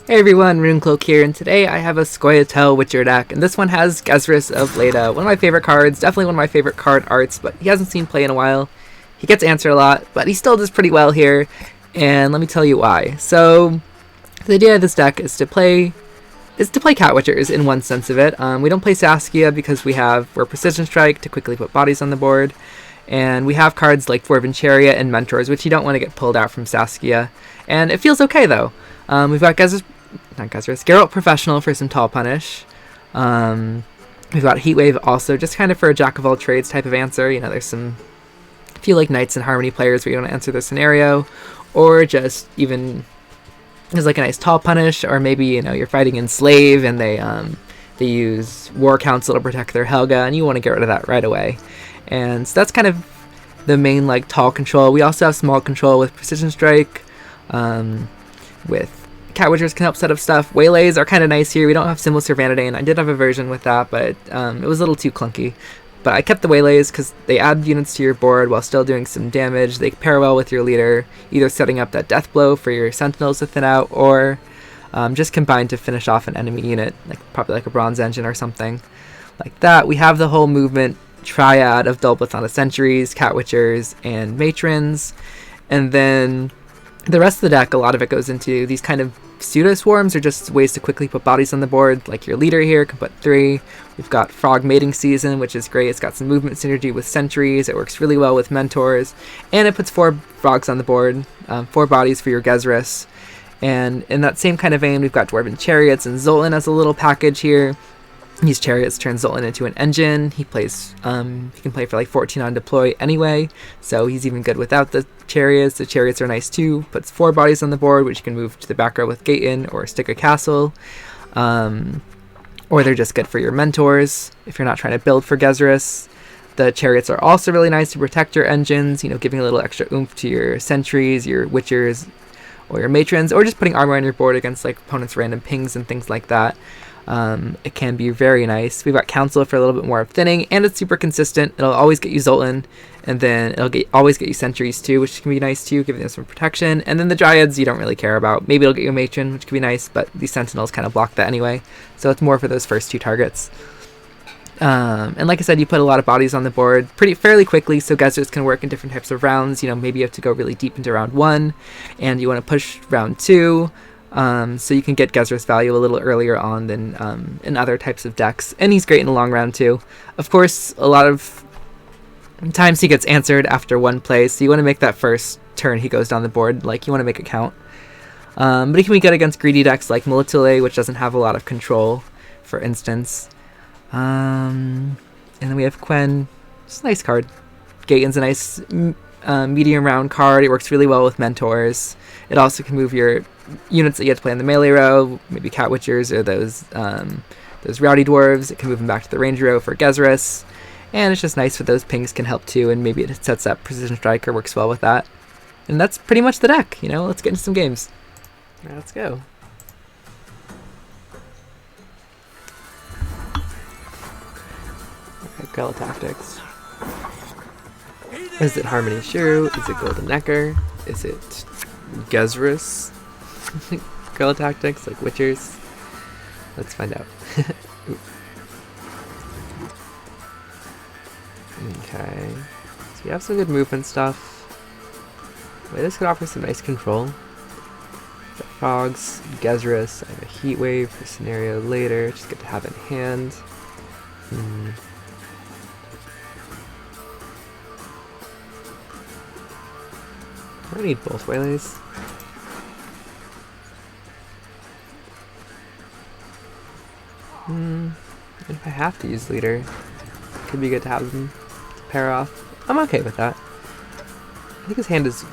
Hey everyone, Runecloak here, and today I have a Scoia'tael Witcher deck, and this one has Gezras of Leda, one of my favorite cards, definitely one of my favorite card arts, but he hasn't seen play in a while. He gets answered a lot, but he still does pretty well here, and let me tell you why. So, the idea of this deck is to play Cat Witchers in one sense of it. We don't play Saskia because we're Precision Strike to quickly put bodies on the board, and we have cards like Dwarven Chariot and Mentors, which you don't want to get pulled out from Saskia, and it feels okay though. We've got Geralt Professional for some tall punish. We've got Heatwave also, just kind of for a jack of all trades type of answer. You know, there's a few like Knights and Harmony players where you want to answer the scenario, or just even there's like a nice tall punish, or maybe you're fighting Enslave and they use War Council to protect their Helga, and you want to get rid of that right away. And so that's kind of the main like tall control. We also have small control with Precision Strike. With Cat Witchers can help set up stuff. Waylays are kind of nice here. We don't have Symbols or Vanadane. I did have a version with that, but it was a little too clunky. But I kept the Waylays because they add units to your board while still doing some damage. They pair well with your leader, either setting up that death blow for your Sentinels to thin out, or just combine to finish off an enemy unit, probably like a Bronze Engine or something like that. We have the whole movement triad of Dulbathana Sentries, Cat Witchers, and Matrons. And then the rest of the deck, a lot of it goes into these kind of pseudo-swarms, or just ways to quickly put bodies on the board. Like your leader here can put 3. We've got Frog Mating Season, which is great. It's got some movement synergy with Sentries. It works really well with Mentors. And it puts 4 frogs on the board, 4 bodies for your Gezras. And in that same kind of vein, we've got Dwarven Chariots and Zoltan as a little package here. These Chariots turn Zoltan into an engine. He plays, he can play for like 14 on deploy anyway, so he's even good without the Chariots. The Chariots are nice too. Puts 4 bodies on the board, which you can move to the back row with Gaetan or stick a castle. Or they're just good for your Mentors if you're not trying to build for Gezras. The Chariots are also really nice to protect your engines, giving a little extra oomph to your Sentries, your Witchers, or your Matrons, or just putting armor on your board against like opponents' random pings and things like that. It can be very nice. We've got Council for a little bit more of thinning, and it's super consistent. It'll always get you Zoltan, and then it'll always get you Sentries too, which can be nice too, giving them some protection. And then the Dryads you don't really care about. Maybe it'll get you a Matron, which can be nice, but these Sentinels kind of block that anyway. So it's more for those first 2 targets. And like I said, you put a lot of bodies on the board fairly quickly, so Gezras can work in different types of rounds. Maybe you have to go really deep into round 1, and you want to push round 2. So you can get Gezras value a little earlier on than in other types of decks. And he's great in the long round too. Of course, a lot of times he gets answered after 1 play, so you want to make that first turn he goes down the board, you want to make it count. But he can be good against greedy decks like Mutagenerator, which doesn't have a lot of control, for instance. And then we have Quen. It's a nice card. Gaetan's a nice medium round card. It works really well with Mentors. It also can move your units that you have to play in the melee row, maybe Cat Witchers or those Rowdy Dwarves. It can move them back to the range row for Gezras. And it's just nice for those pings can help too, and maybe it sets up Precision Strike or works well with that. And that's pretty much the deck, let's get into some games. All right, let's go. Guerrilla Tactics. Is it Harmony Shrew? Is it Golden Nekker? Is it Gezras? Guerrilla Tactics, like Witchers? Let's find out. Okay. So we have some good movement stuff. Wait, this could offer some nice control. The Frogs, Gezras, I have a Heatwave for scenario later. Just good to have in hand. I need both Waylays. If I have to use leader, it could be good to have them to pair off. I'm okay with that. I think his hand is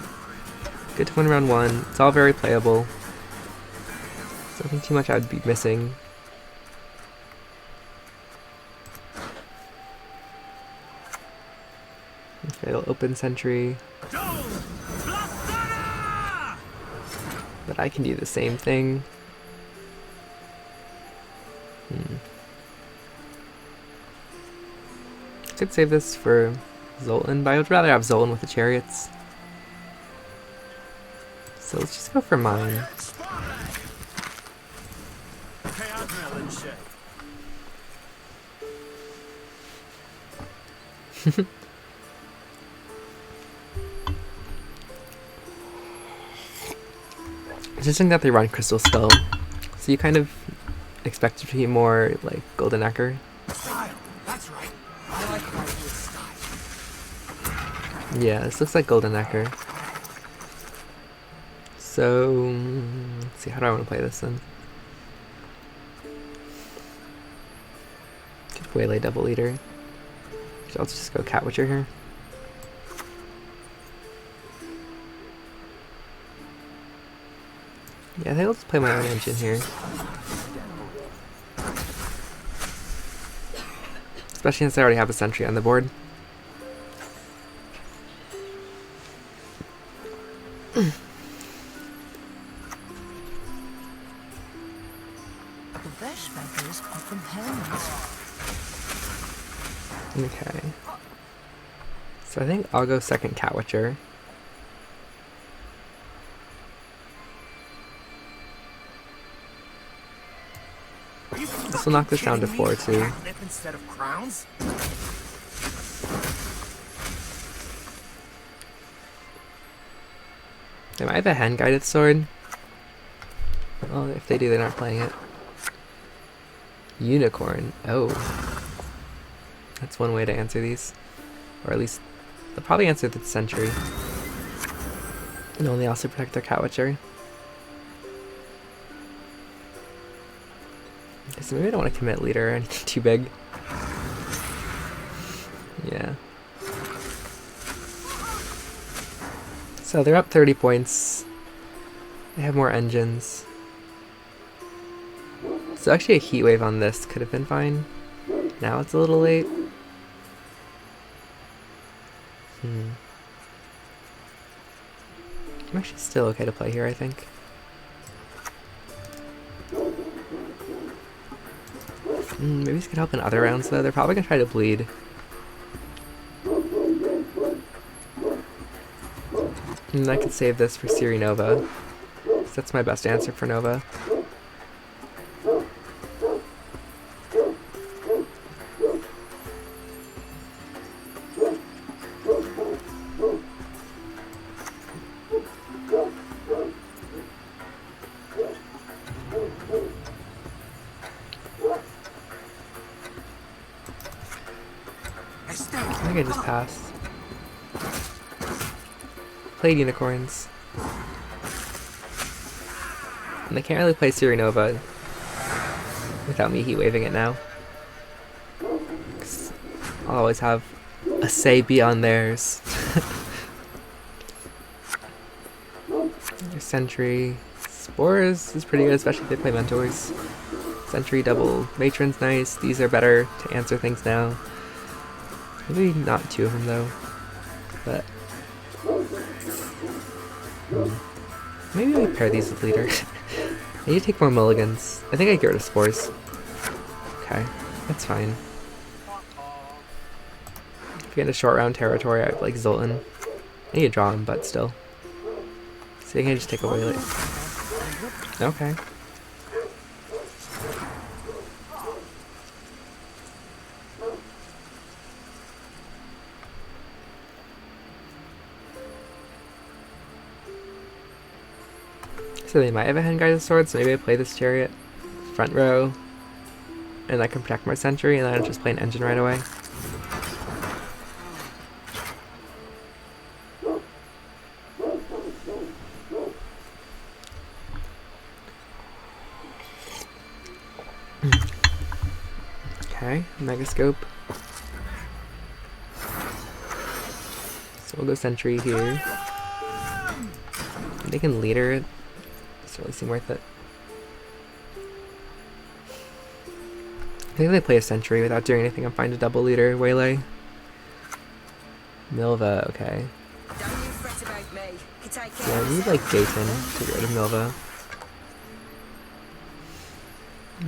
good to win round 1. It's all very playable. There's nothing too much I'd be missing. Fatal Open Sentry. But I can do the same thing. Could save this for Zoltan, but I would rather have Zoltan with the Chariots. So let's just go for mine. It's interesting that they run Crystal Skull, so you kind of expect it to be more like Golden Nekker. That's right. I like my style. Yeah, this looks like Golden Nekker. So, let's see, how do I want to play this then? Could waylay double leader. So I'll just go Cat Witcher here. Yeah, I think I'll just play my own engine here. Especially since I already have a sentry on the board. The Veshbankers are from Helmand. Okay. So I think I'll go second Cat Witcher. This will knock this down to 4 too. Instead of crowns? They might have a hand-guided sword. Well, if they do, they're not playing it. Unicorn. Oh. That's one way to answer these. Or at least, they'll probably answer the sentry. And only also protect their Cat Witcher. Okay, so maybe I don't want to commit leader or anything too big. Yeah. So they're up 30 points. They have more engines. So actually a heat wave on this could have been fine. Now it's a little late. I'm actually still okay to play here, I think. Maybe this could help in other rounds though. They're probably gonna try to bleed. And I could save this for Siri Nova. So that's my best answer for Nova. I think I just passed. Played unicorns. And they can't really play Siri Nova without me heat waving it now. 'Cause I'll always have a say beyond theirs. Sentry. Spores is pretty good, especially if they play mentors. Sentry double matron's nice. These are better to answer things now. Maybe not two of them though, but maybe we pair these with leader. I need to take more mulligans. I think I get rid of spores. Okay, that's fine. If you get into short round territory, I like Zoltan. I need to draw him, but still. So you can just take away like. Okay. So they might have a hand-guided sword, so maybe I play this chariot front row, and I can protect my sentry, and then I just play an engine right away. Okay, Megascope. So we'll go sentry here. They can leader it. Doesn't really seem worth it. I think if they play a sentry without doing anything, I'm fine to double leader waylay. Milva, okay. Yeah, I need like Gaetan to get rid of Milva.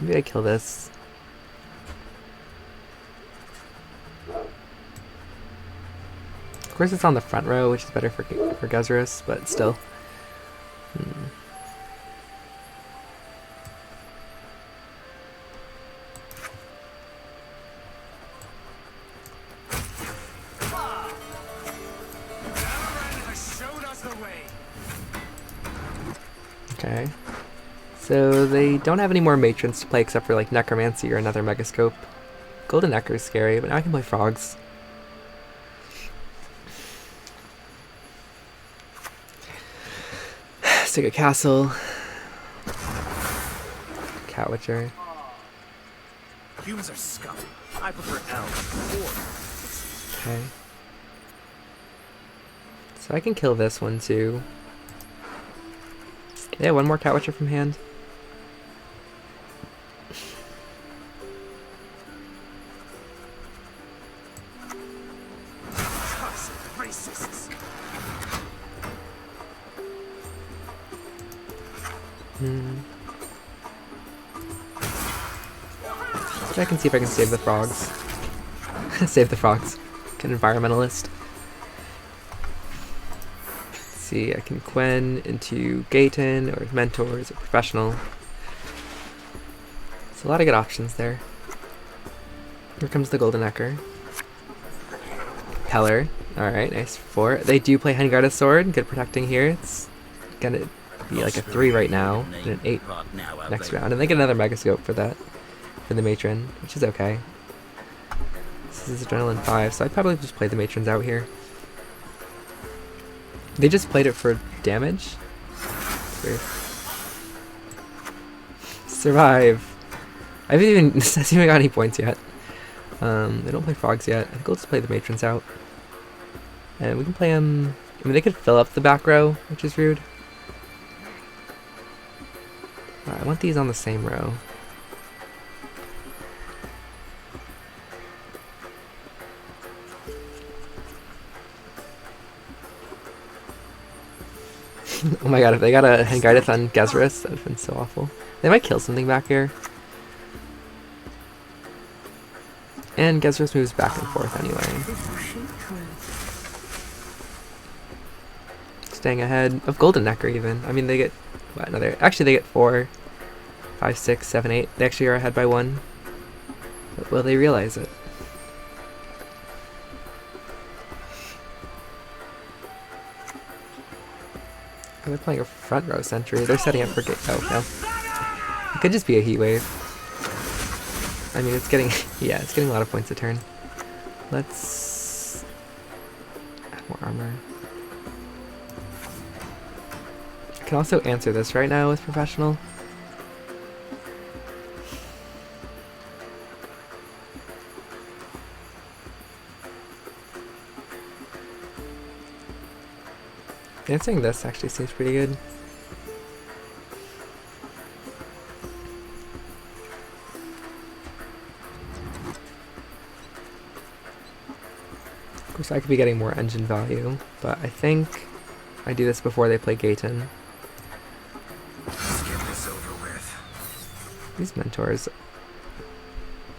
Maybe I kill this. Of course it's on the front row, which is better for Gezras, but still. Okay. So they don't have any more matrons to play except for like Necromancy or another Megascope. Golden Nekker is scary, but now I can play frogs. Stick a castle. Cat Witcher. Humans are scum. I prefer elves. Okay. So I can kill this one too. Yeah, one more Cat Witcher from hand. Racists. So I can see if I can save the frogs. Save the frogs. Like an environmentalist. Let's see, I can Quen into Gaetan or Mentors or Professional. There's a lot of good options there. Here comes the Golden Nekker. Peller. Alright, nice. 4. They do play Hengarda's Sword. Good protecting here. It's gonna be like a 3 right now and an 8 next round. And they get another Megascope for that. For the Matron, which is okay. This is Adrenaline 5, so I'd probably just play the Matrons out here. They just played it for damage? Weird. Survive! I haven't even got any points yet. They don't play frogs yet. I think we'll just play the Matrons out. And we can play them... I mean, they could fill up the back row, which is rude. I want these on the same row. Oh my god, if they got a Hengarda's on Gezras, that would have been so awful. They might kill something back here. And Gezras moves back and forth anyway. Staying ahead of Golden Nekker even. I mean, they get... what, another... Actually, they get 4, 5, 6, 7, 8. They actually are ahead by 1. But will they realize it? They're playing a front row sentry. They're setting up for oh no. It could just be a heat wave. I mean, it's getting yeah, it's getting a lot of points a turn. Let's add more armor. I can also answer this right now with Professional. Answering this actually seems pretty good. Of course, I could be getting more engine value, but I think I do this before they play Gaetan. Let's get this over with. These mentors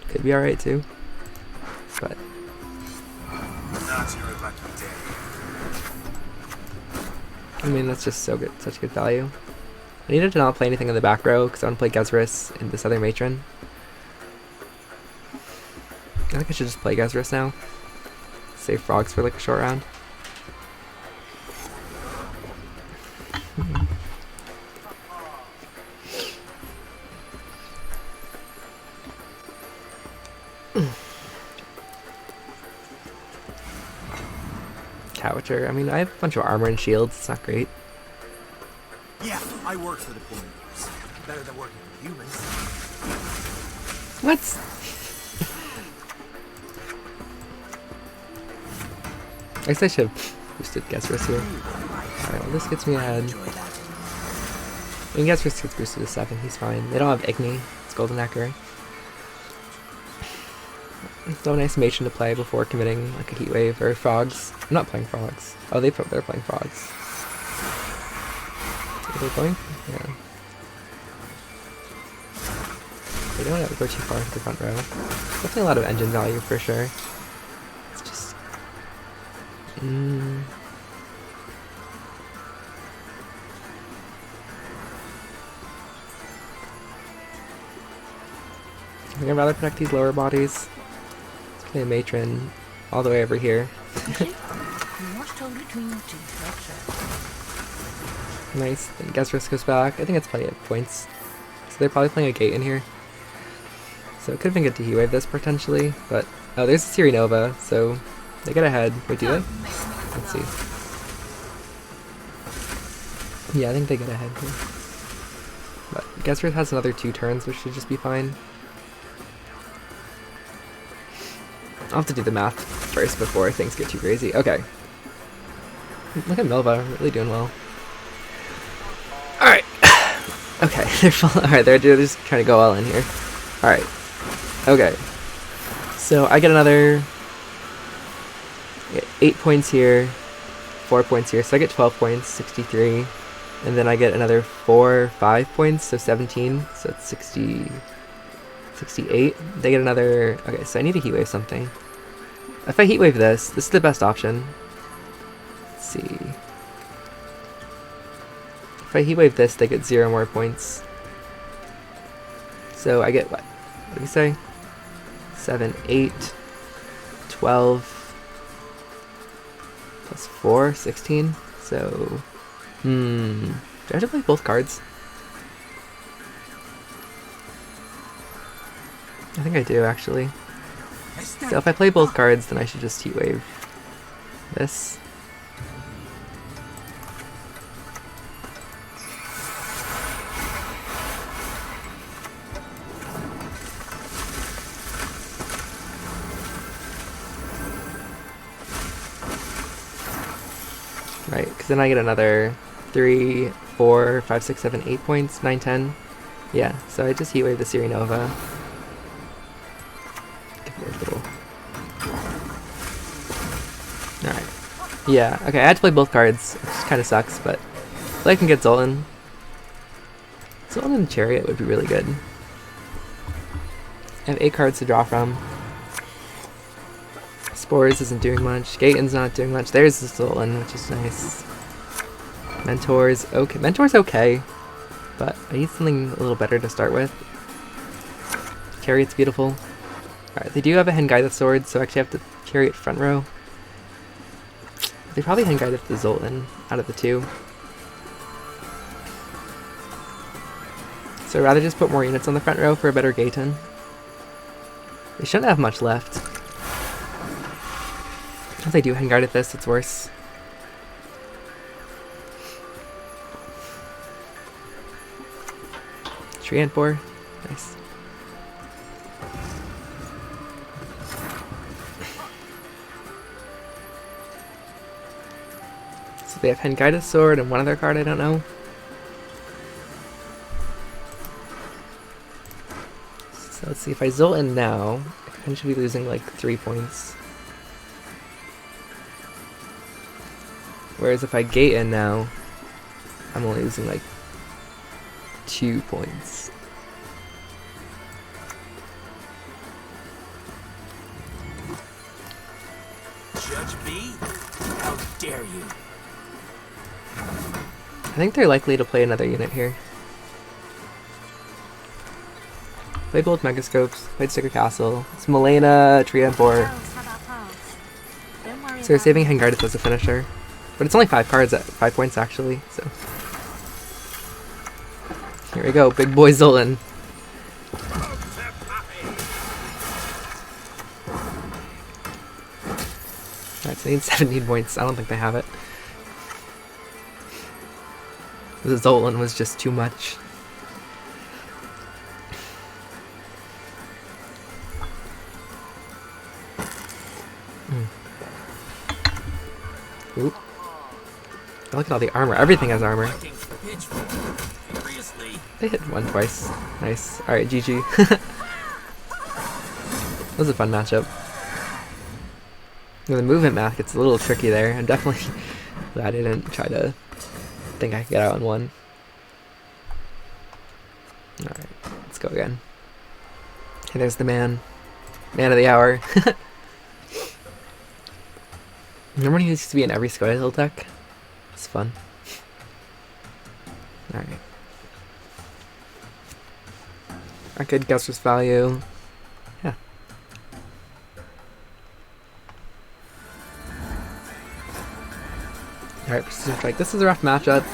could be alright too, but Not your lucky day. I mean, that's just so good, such good value. I needed to not play anything in the back row because I want to play Gezras and this other Matron. I think I should just play Gezras now. Save frogs for like a short round. Cat Witcher. I mean, I have a bunch of armor and shields. It's not great. Yeah, I work for the poor years. Better than working for humans. What? I guess I should have boosted Gezras here. Alright, well this gets me ahead. I mean, Gezras gets boosted to 7, he's fine. They don't have Igni, it's Golden Nekker. It's so nice Matron to play before committing like a heat wave or frogs. I'm not playing frogs. Oh, they're playing frogs. Are they going? Yeah. They don't have to go too far into the front row. Definitely a lot of engine value for sure. It's just... I think I'd rather protect these lower bodies. Let's play a Matron all the way over here. Washed all between your teeth, that's it. Nice. Then Gezras goes back. I think it's plenty of points. So they're probably playing a Gaetan here. So it could have been good to heat wave this potentially, but oh, there's a Siri Nova, so they get ahead. Wait, do they? Let's see. Yeah, I think they get ahead here. But Gezras has another 2 turns, which should just be fine. I'll have to do the math first before things get too crazy. Okay. Look at Milva, really doing well. Alright. Okay, they're full. Alright, they're just trying to go all in here. Alright. Okay. So I get another 8 points here, 4 points here. So I get 12 points, 63. And then I get another 5 points, so 17. So it's 68. They get another... Okay, so I need to heat wave something. If I heat wave this is the best option. Let's see. If I heat wave this, they get 0 more points. So I get what? What do we say? 7, 8, 12, plus 4, 16. So, do I have to play both cards? I think I do, actually. So if I play both cards, then I should just heat wave this. Right, because then I get another 3, 4, 5, 6, 7, 8 points, 9, 10. Yeah, so I just heat wave the Siri Nova. Alright. Yeah, okay, I had to play both cards, which kind of sucks, but I can get Zoltan. Zoltan and Chariot would be really good. I have 8 cards to draw from. Spores isn't doing much. Gaetan's not doing much. There's the Zoltan, which is nice. Mentor's okay. Mentor's okay, but I need something a little better to start with. Chariot's beautiful. Alright, they do have a Hengaida sword, so I actually have to Chariot front row. They probably Hengaida the Zoltan out of the 2. So I'd rather just put more units on the front row for a better Gaetan. They shouldn't have much left. If they do Hengaida this, it's worse. Triantbor, nice. So they have Hengaida sword and one other card I don't know. So let's see, if I Zoltan now, I should be losing like 3 points. Whereas if I Gaetan now, I'm only losing like 2 points. Judge me? How dare you? I think they're likely to play another unit here. Play both Megascopes, played Sticker Castle. It's Malena, Triantbor. So they're saving Hengaida as a finisher. But it's only 5 cards at 5 points actually, so. Here we go, big boy Zoltan. Alright, so they need 17 points. I don't think they have it. The Zoltan was just too much. Oop. Look at all the armor. Everything has armor. They hit one twice. Nice. Alright, GG. That was a fun matchup. The movement math gets a little tricky there. I'm definitely glad I didn't try to think I could get out in one. Alright, let's go again. Hey, there's the man. Man of the hour. Remember when he used to be in every Scoia'tael deck? It's fun. Alright. Our good Gezras value. Yeah. Alright, Precision Strike. This is a rough matchup.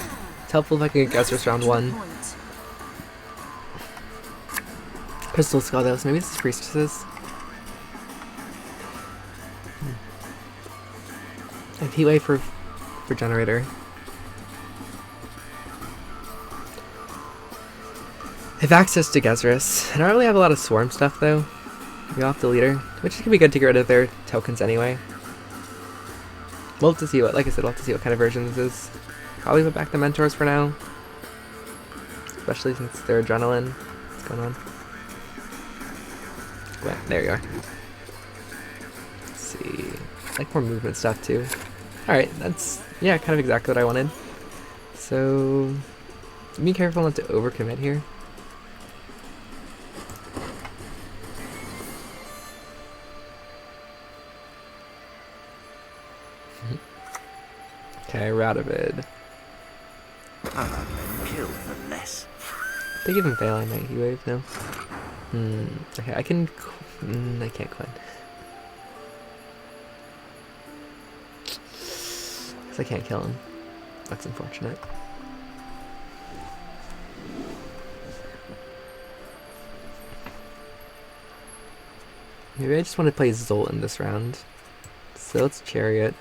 helpful if I can get Gezras round 1. Pistol Skull though, so maybe this is Priestesses. I have Heatwave for Generator. I have access to Gezras. I don't really have a lot of Swarm stuff though. Maybe I'll have to leader, which can be good to get rid of their tokens anyway. We'll have to see what, like I said, we'll have to see what kind of version this is. Probably put back the Mentors for now. Especially since they're Adrenaline. What's going on? Well, there you are. Let's see. I like more movement stuff too. Alright, that's, yeah, kind of exactly what I wanted. So, be careful not to overcommit here. Okay, Radovid. Kill for less. They give him fail, I might Heatwave, no? Okay, I can... I can't quit. Because I can't kill him. That's unfortunate. Maybe I just want to play Zoltan this round. So let's Chariot.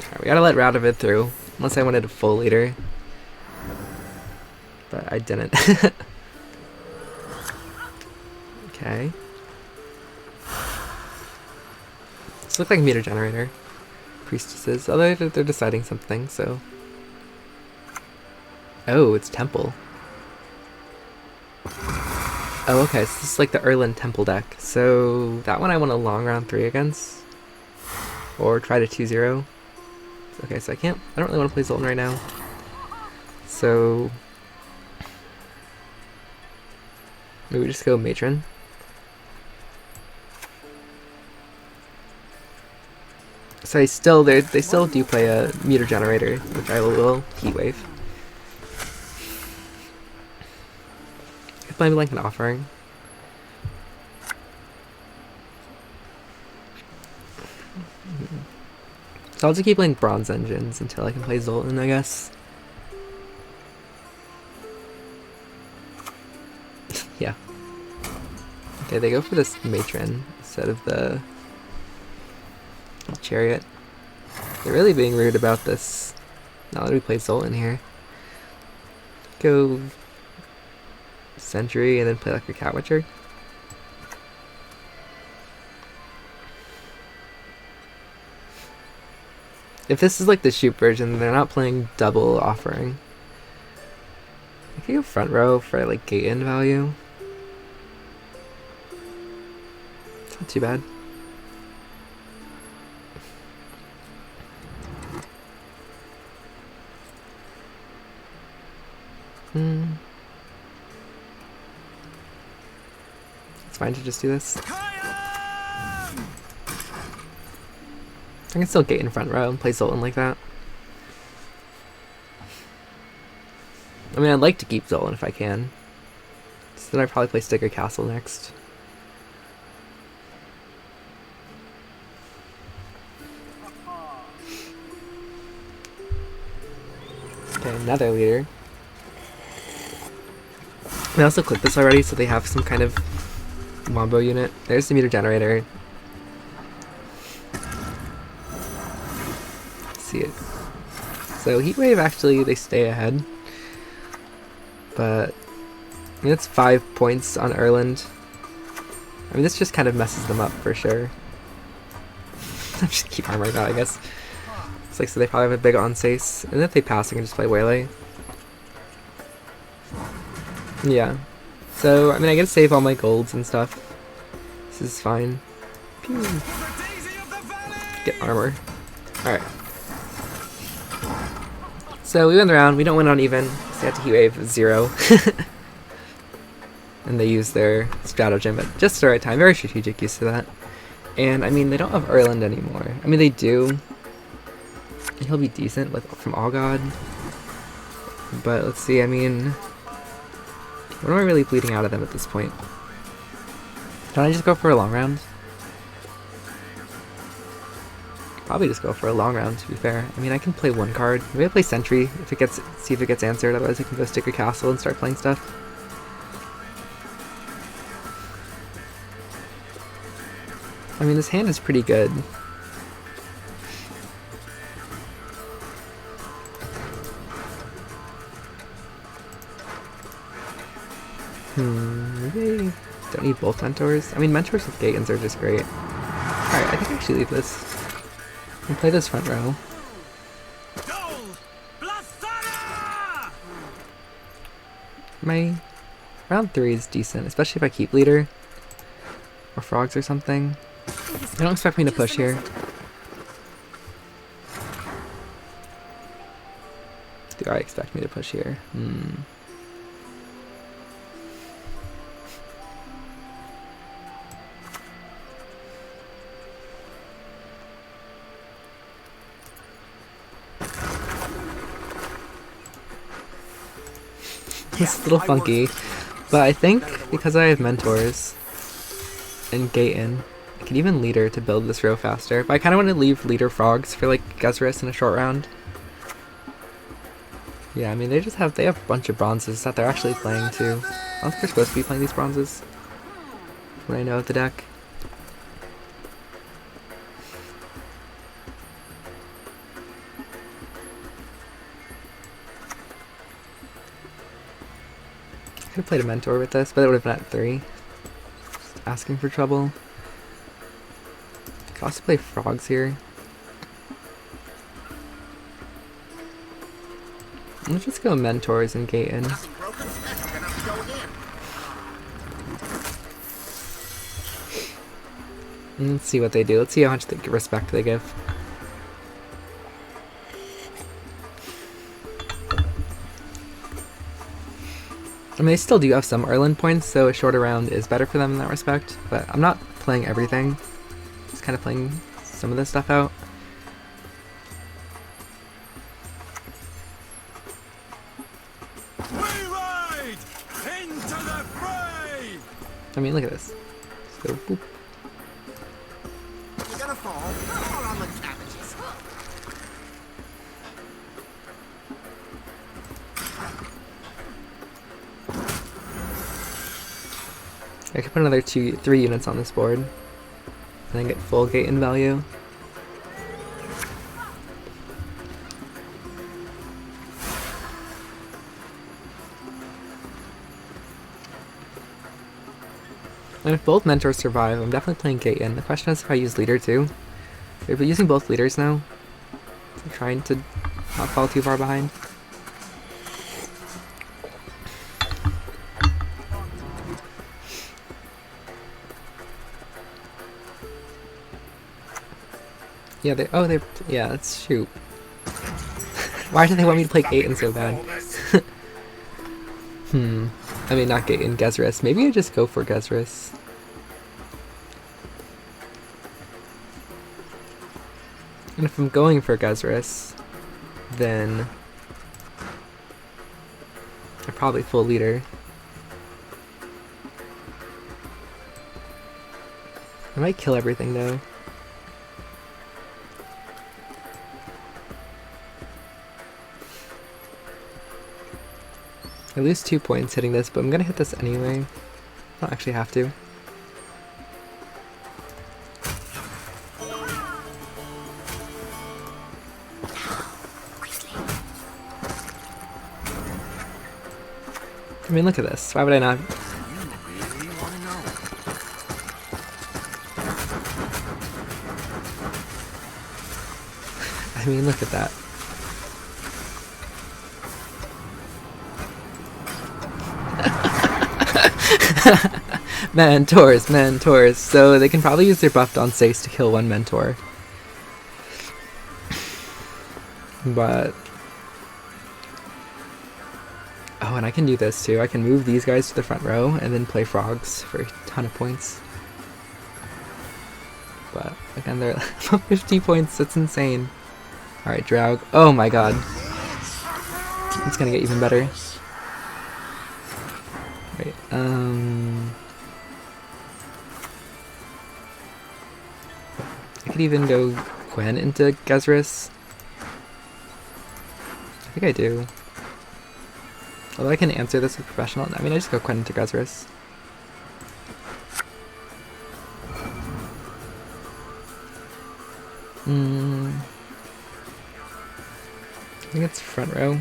Alright, we gotta let Radovid through. Unless I wanted a full leader. But I didn't. Okay. This looks like a Mutagenerator. Priestesses. Although they're deciding something, so... Oh, it's Temple. Oh, okay, so this is like the Erland Temple deck. So that one I want a long round 3 against. Or try to 2-0. Okay, so I don't really want to play Zoltan right now. So... maybe we just go Matron. So they still do play a Mutagenerator, which I will Heatwave. Maybe like an Offering. So I'll just keep playing Bronze Engines until I can play Zoltan, I guess. Yeah. Okay, they go for this Matron instead of the Chariot. They're really being rude about this. Now that we play Zoltan here. Go Sentry and then play like a Cat Witcher. If this is like the Shupe version, they're not playing double Offering. I could go front row for like Gaetan value. It's not too bad. It's fine to just do this. I can still get in front row and play Zoltan like that. I mean, I'd like to keep Zoltan if I can. So then I'd probably play Sticker Castle next. Okay, another leader. I also clicked this already, so they have some kind of Wombo unit. There's the Mutagenerator. See it. So Heatwave, actually, they stay ahead. But I mean, it's 5 points on Erland. I mean, this just kind of messes them up for sure. I'm just keep armoring that, I guess. It's like, so they probably have a big on-sace. And if they pass, I can just play Waylay. Yeah. So, I mean, I get to save all my golds and stuff. This is fine. Pew. Get armor. Alright. So, we win the round. We don't win on even. So, they have to Heatwave 0. And they use their stratagem at just the right time. Very strategic use of that. And, I mean, they don't have Erland anymore. I mean, they do. And he'll be decent from All God. But, let's see, I mean... what am I really bleeding out of them at this point? Can I just go for a long round? Probably just go for a long round, to be fair. I mean, I can play one card. Maybe I play Sentry if it gets, see if it gets answered. Otherwise, I can go stick a castle and start playing stuff. I mean, this hand is pretty good. Maybe I don't need both mentors. I mean, mentors with Gaetans are just great. Alright, I think I actually leave this. And play this front row. My round 3 is decent, especially if I keep leader. Or frogs or something. They don't expect me to push here. Do I expect me to push here? It's a little funky, but I think because I have mentors and Gaetan, I can even leader to build this row faster. But I kind of want to leave leader frogs for like Gezras in a short round. Yeah, I mean they have a bunch of bronzes that they're actually playing too. I don't think they're supposed to be playing these bronzes. From what I know of the deck. I could have played a mentor with this, but it would have been at 3. Just asking for trouble. I could also play frogs here. Let's just go mentors and Gaetan. Let's see what they do. Let's see how much respect they give. I mean, they still do have some Erland points, so a shorter round is better for them in that respect, but I'm not playing everything. Just kind of playing some of this stuff out. I mean, look at this. Just go boop. You're gonna fall on the cabbages. I could put another 3 units on this board, and then get full Gaetan value. And if both mentors survive, I'm definitely playing Gaetan. The question is if I use leader too. We're using both leaders now. I'm trying to not fall too far behind. Yeah, yeah, it's Shupe. Why do they want me to play Gaetan so bad? I mean, not Gaetan, Gezras. Maybe I just go for Gezras. And if I'm going for Gezras, then I probably full leader. I might kill everything though. I lose 2 points hitting this, but I'm gonna hit this anyway. I don't actually have to. I mean, look at this. Why would I not? I mean, look at that. Mentors. So they can probably use their buffed on Sace to kill one mentor. But... oh, and I can do this too. I can move these guys to the front row and then play frogs for a ton of points. But again, they're 50 points. That's insane. Alright, Draug. Oh my god. It's gonna get even better. Right, I could even go Gwent into Gezras? I think I do. Although I can answer this with Professional. I mean, I just go Gwent into Gezras. I think it's front row.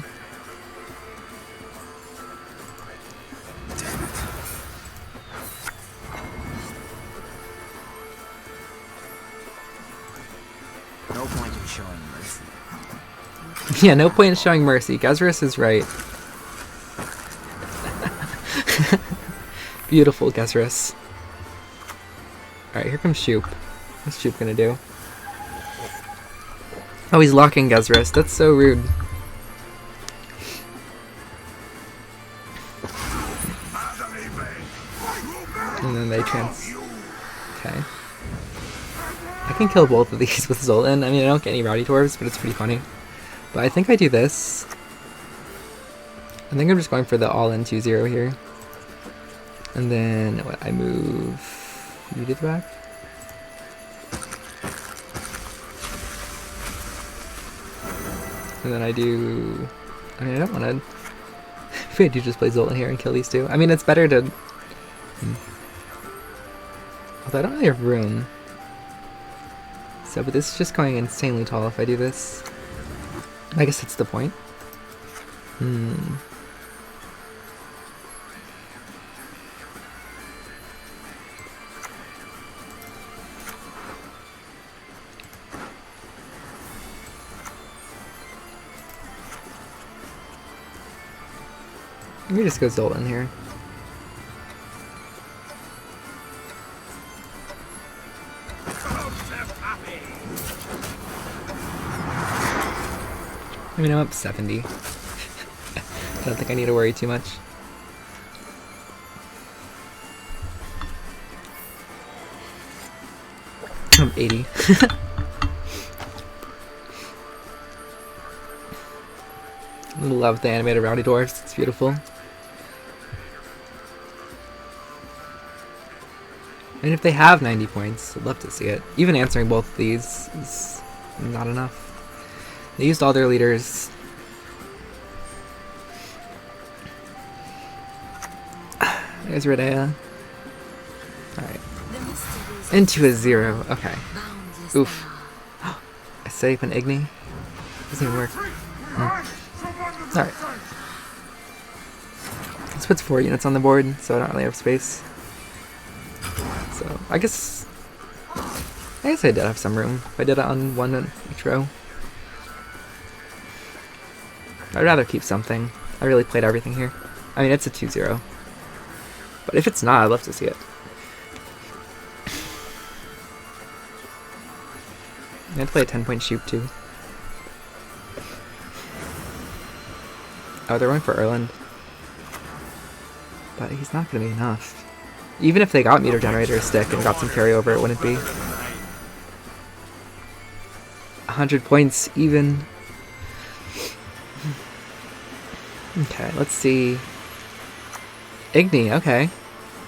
No point in showing mercy. Yeah, no point in showing mercy. Gezras is right. Beautiful Gezras. Alright, here comes Shupe. What's Shupe gonna do? Oh, he's locking Gezras. That's so rude. And then they Okay. I can kill both of these with Zoltan. I mean, I don't get any Rowdy Dwarves, but it's pretty funny. But I think I do this. I think I'm just going for the all-in 2-0 here. And then what, I move you to the back. And then I do... I mean, I don't want to... Maybe I do just play Zoltan here and kill these two. I mean, it's better to... Although I don't really have room. So, but this is just going insanely tall if I do this. I guess that's the point. Let me just go Zoltan here. I mean, I'm up 70. I don't think I need to worry too much. I'm 80. Love the animated Rowdy Dwarfs, it's beautiful. And if they have 90 points, I'd love to see it. Even answering both of these is not enough. They used all their leaders. There's Redea. Alright. Into a 0. Okay. Oof. I save an Igni. Doesn't even work. Alright. This puts 4 units on the board, so I don't really have space. So, I guess I did have some room. If I did it on one in each row. I'd rather keep something. I really played everything here. I mean, it's a 2-0. But if it's not, I'd love to see it. I'd play a 10-point Shupe too. Oh, they're going for Erland. But he's not going to be enough. Even if they got Mutagenerator stick and got some carryover, it wouldn't be. 100 points even. Okay, let's see. Igni, okay.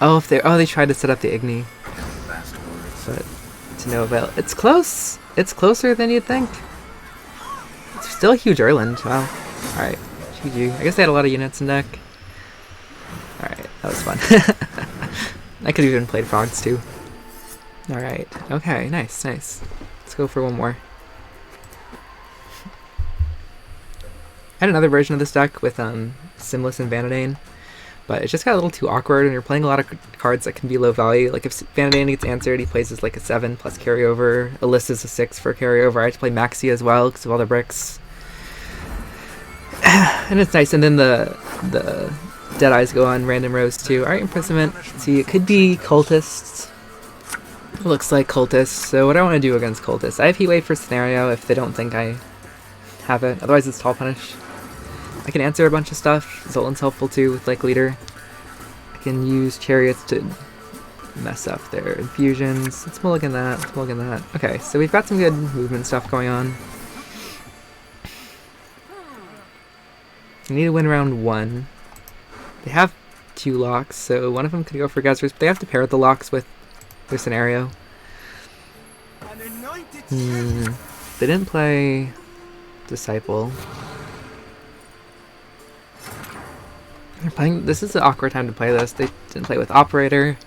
Oh, if they they tried to set up the Igni, but to no avail. It's close. It's closer than you'd think. It's still a huge Erland. Wow. All right, GG. I guess they had a lot of units in deck. All right, that was fun. I could have even played frogs too. All right. Okay. Nice. Nice. Let's go for one more. I had another version of this deck with Simlis and Vanadane, but it just got a little too awkward, and you're playing a lot of cards that can be low value. Like if Vanadane gets answered, he plays as like a 7 plus carryover. Alyssa's a 6 for carryover. I have to play Maxia as well because of all the bricks. And it's nice. And then the Dead Eyes go on random rows too. Alright, Imprisonment. See, it could be Cultists. It looks like Cultists. So what do I want to do against Cultists? I have Heatwave for scenario if they don't think I have it. Otherwise it's Tall Punish. I can answer a bunch of stuff. Zoltan's helpful too with like leader. I can use Chariots to mess up their infusions. Let's mulligan that. Let's mulligan that. Okay, so we've got some good movement stuff going on. I need to win round 1. They have 2 locks, so one of them could go for Gezras, but they have to pair the locks with their scenario. They didn't play Disciple. They're playing. This is an awkward time to play this. They didn't play with Operator.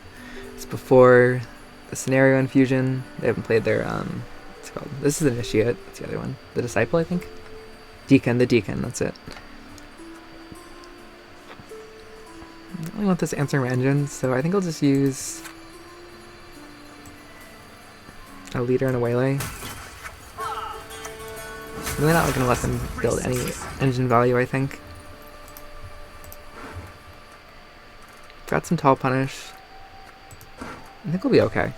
It's before the Scenario Infusion. They haven't played their what's it called? This is Initiate. What's the other one? The Disciple, I think. Deacon. The Deacon. That's it. I don't really want this answering engine, so I think I'll just use a leader and a waylay. I'm really not going to let them build any engine value, I think. Got some tall punish. I think we'll be okay.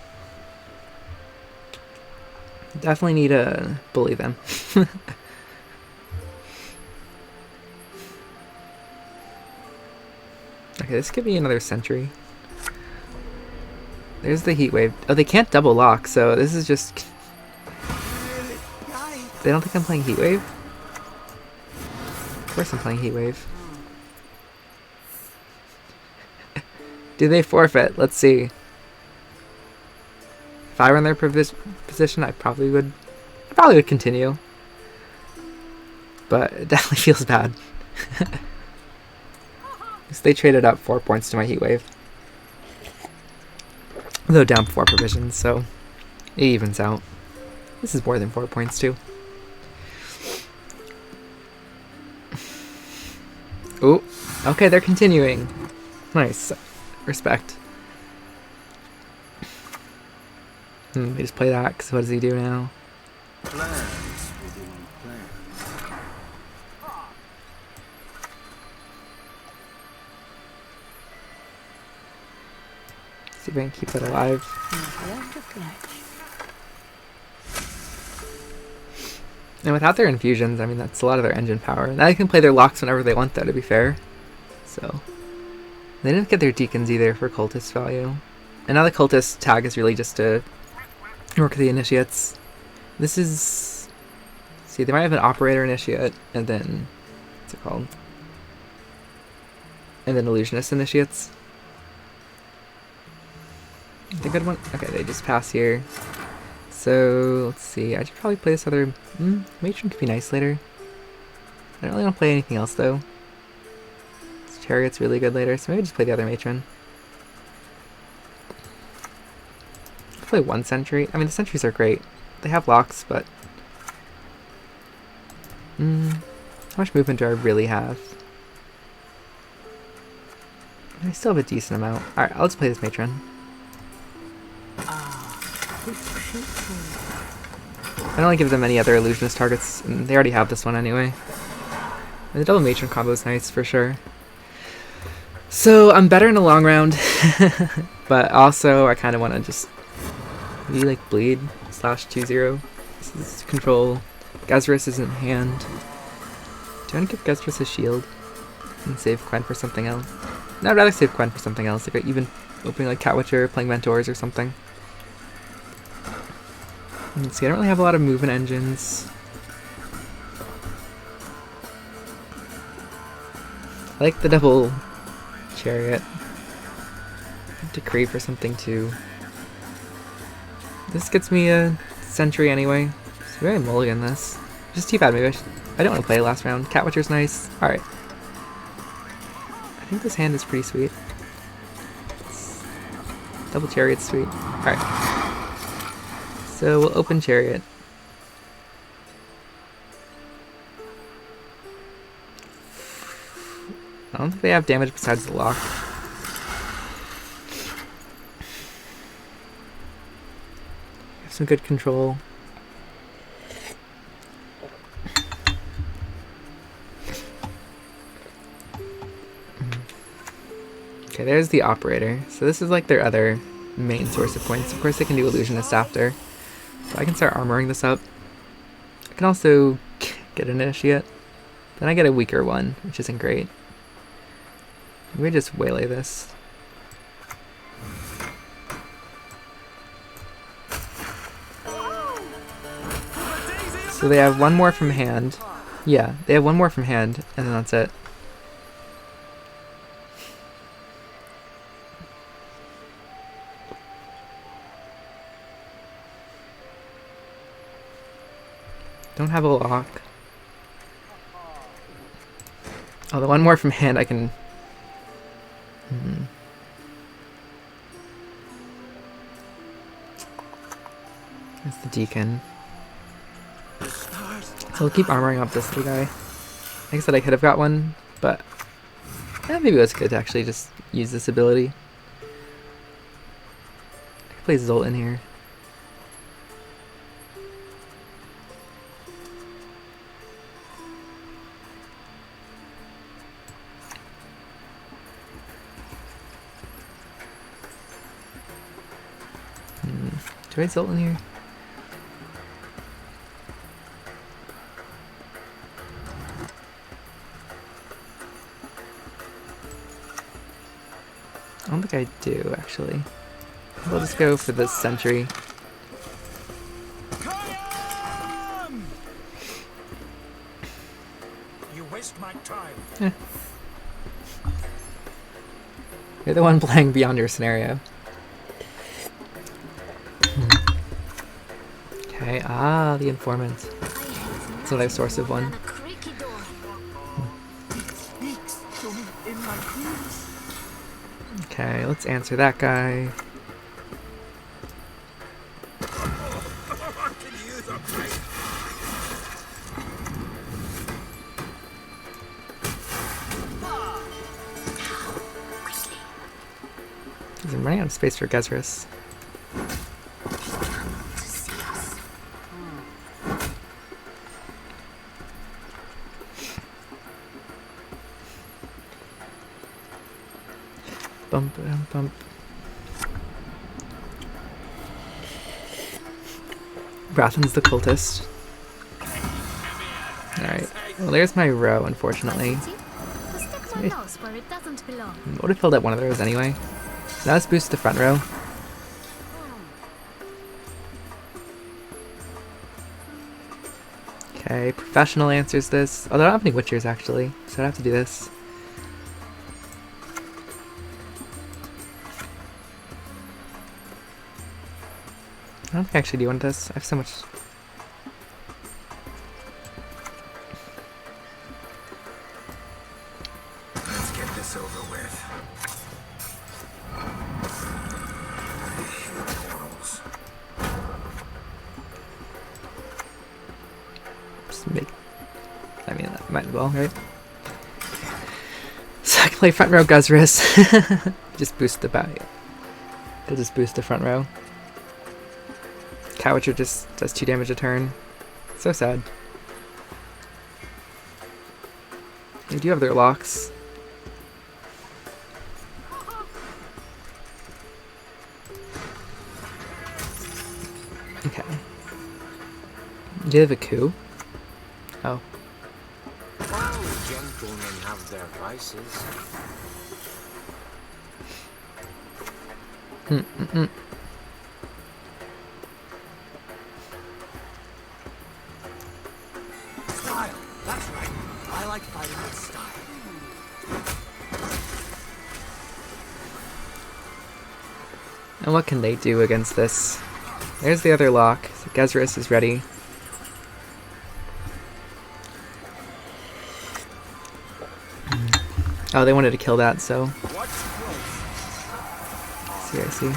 Definitely need to bully them. Okay, this could be another sentry. There's the heat wave. Oh, they can't double lock, so this is just... They don't think I'm playing heat wave? Of course I'm playing heat wave. Do they forfeit? Let's see. If I were in their position, I probably would continue. But it definitely feels bad. So they traded up 4 points to my heat wave. Though down 4 provisions, so it evens out. This is more than 4 points too. Ooh, okay, they're continuing. Nice. Respect. They just play that, because what does he do now? Plans within plans. See if I can keep it alive. And without their infusions, I mean, that's a lot of their engine power. Now they can play their locks whenever they want, though, to be fair. So, they didn't get their deacons either for cultist value. And now the cultist tag is really just to work with the initiates. This is... See, they might have an operator initiate, and then... What's it called? And then illusionist initiates. The good one? Okay, they just pass here. So, let's see. I should probably play this other... Matron could be nice later. I don't really want to play anything else, though. This Chariot's really good later, so maybe just play the other Matron. I'll play one sentry. I mean, the sentries are great. They have locks, but... how much movement do I really have? I still have a decent amount. Alright, I'll just play this Matron. I don't want to give them any other illusionist targets, and they already have this one anyway. And the double matron combo is nice for sure. So I'm better in the long round, but also I kind of want to just maybe like bleed /2-0. This is control. Gezras is in hand. Do I want to give Gezras a shield and save Gwent for something else? No, I'd rather save Gwent for something else, like even opening like Cat Witcher, playing Mentors or something. Let's see, I don't really have a lot of movement engines. I like the double chariot. Decree for something too. This gets me a sentry anyway. So maybe I mulligan this. Just too bad, maybe I don't want to play last round. Cat Witcher's nice. Alright. I think this hand is pretty sweet. Double chariot's sweet. Alright. So we'll open Chariot. I don't think they have damage besides the lock. Have some good control. Okay, there's the operator. So this is like their other main source of points. Of course they can do illusionist after. So I can start armoring this up. I can also get an initiate. Then I get a weaker one, which isn't great. Maybe just waylay this. So they have one more from hand. Yeah, they have one more from hand, and then that's it. Don't have a lock. Oh, the one more from hand I can... That's the deacon. So we'll keep armoring up this little guy. Like I said, I could have got one, but maybe it was good to actually just use this ability. I could play Zoltan here. Do I Zoltan here? I don't think I do, actually. We'll just go for this sentry. You waste my time. You're the one playing beyond your scenario. Okay, the informant. That's another source of one. Okay, let's answer that guy. I'm running out of space for Gezras. Bump, bump, bump. Brathen's the cultist. Alright. Well, there's my row, unfortunately. I would have filled up one of those anyway. Now let's boost the front row. Okay, Professional answers this. Although I don't have any Witchers, actually, so I have to do this. I don't think I actually do want this. I have so much. Let's get this over with. Just make. I mean, that might as well, right? So I can play front row Gezras. Just boost the back. He'll just boost the front row. Witcher just does 2 damage a turn. So sad. They do have their locks. Okay. Do you have a coup? Oh. All gentlemen have their vices. That's right. I like fighting with style. And what can they do against this? There's the other lock. So Gezras is ready. Oh, they wanted to kill that, so. I see.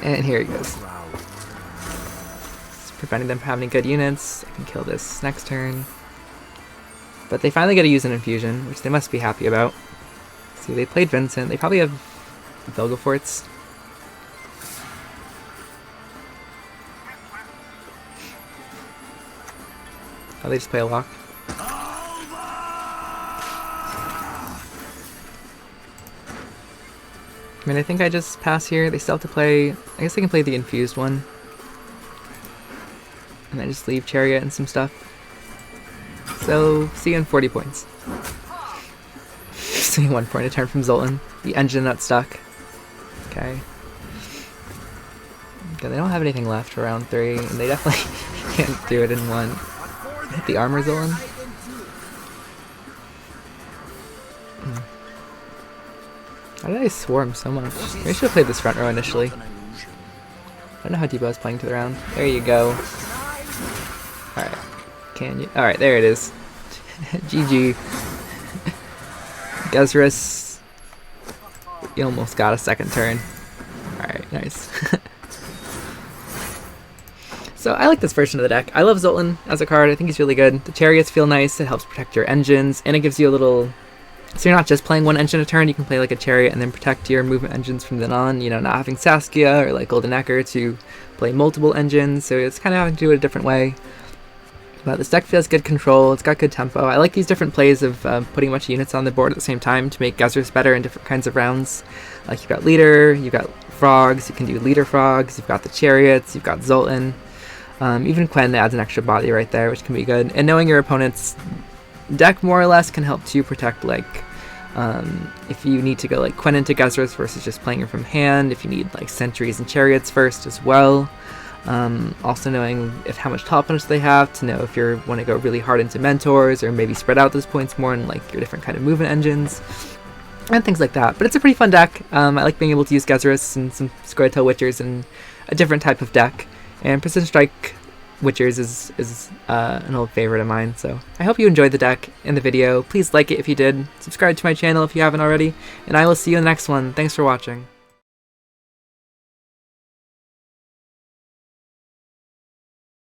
And here he goes. It's preventing them from having good units. I can kill this next turn. But they finally get to use an infusion, which they must be happy about. See, they played Vincent. They probably have Vilgeforts. Oh, they just play a lock. I mean, I think I just pass here. They still have to play... I guess they can play the infused one. And then just leave Chariot and some stuff. So, see you in 40 points. See 1 point a turn from Zoltan. The engine that's stuck. Okay. Okay, they don't have anything left for round 3, and they definitely can't do it in 1. Hit the armor, Zoltan. Why did I swarm so much? Maybe I should have played this front row initially. I don't know how deep I was playing to the round. There you go. Alright. Can you? Alright, there it is. GG. Gezras. You almost got a second turn. Alright, nice. So I like this version of the deck. I love Zoltan as a card. I think he's really good. The Chariots feel nice. It helps protect your engines, and it gives you a little... So you're not just playing one engine a turn. You can play like a Chariot and then protect your movement engines from then on. You know, not having Saskia or like Golden Nekker to play multiple engines. So it's kind of having to do it a different way. But this deck feels good control. It's got good tempo. I like these different plays of putting a bunch of units on the board at the same time to make Gezras better in different kinds of rounds. Like you've got Leader, you've got Frogs. You can do Leader Frogs. You've got the Chariots. You've got Zoltan. Even Gwent adds an extra body right there, which can be good. And knowing your opponent's deck more or less can help to protect, like, if you need to go like Gwent into Gezras versus just playing it from hand, if you need like Sentries and Chariots first as well. Also knowing how much top punch they have, to know if you want to go really hard into Mentors, or maybe spread out those points more in like your different kind of movement engines, and things like that. But it's a pretty fun deck. I like being able to use Gezras and some Scoia'tael Witchers in a different type of deck. And Precision Strike Witchers is an old favorite of mine, so I hope you enjoyed the deck and the video. Please like it if you did, subscribe to my channel if you haven't already, and I will see you in the next one. Thanks for watching.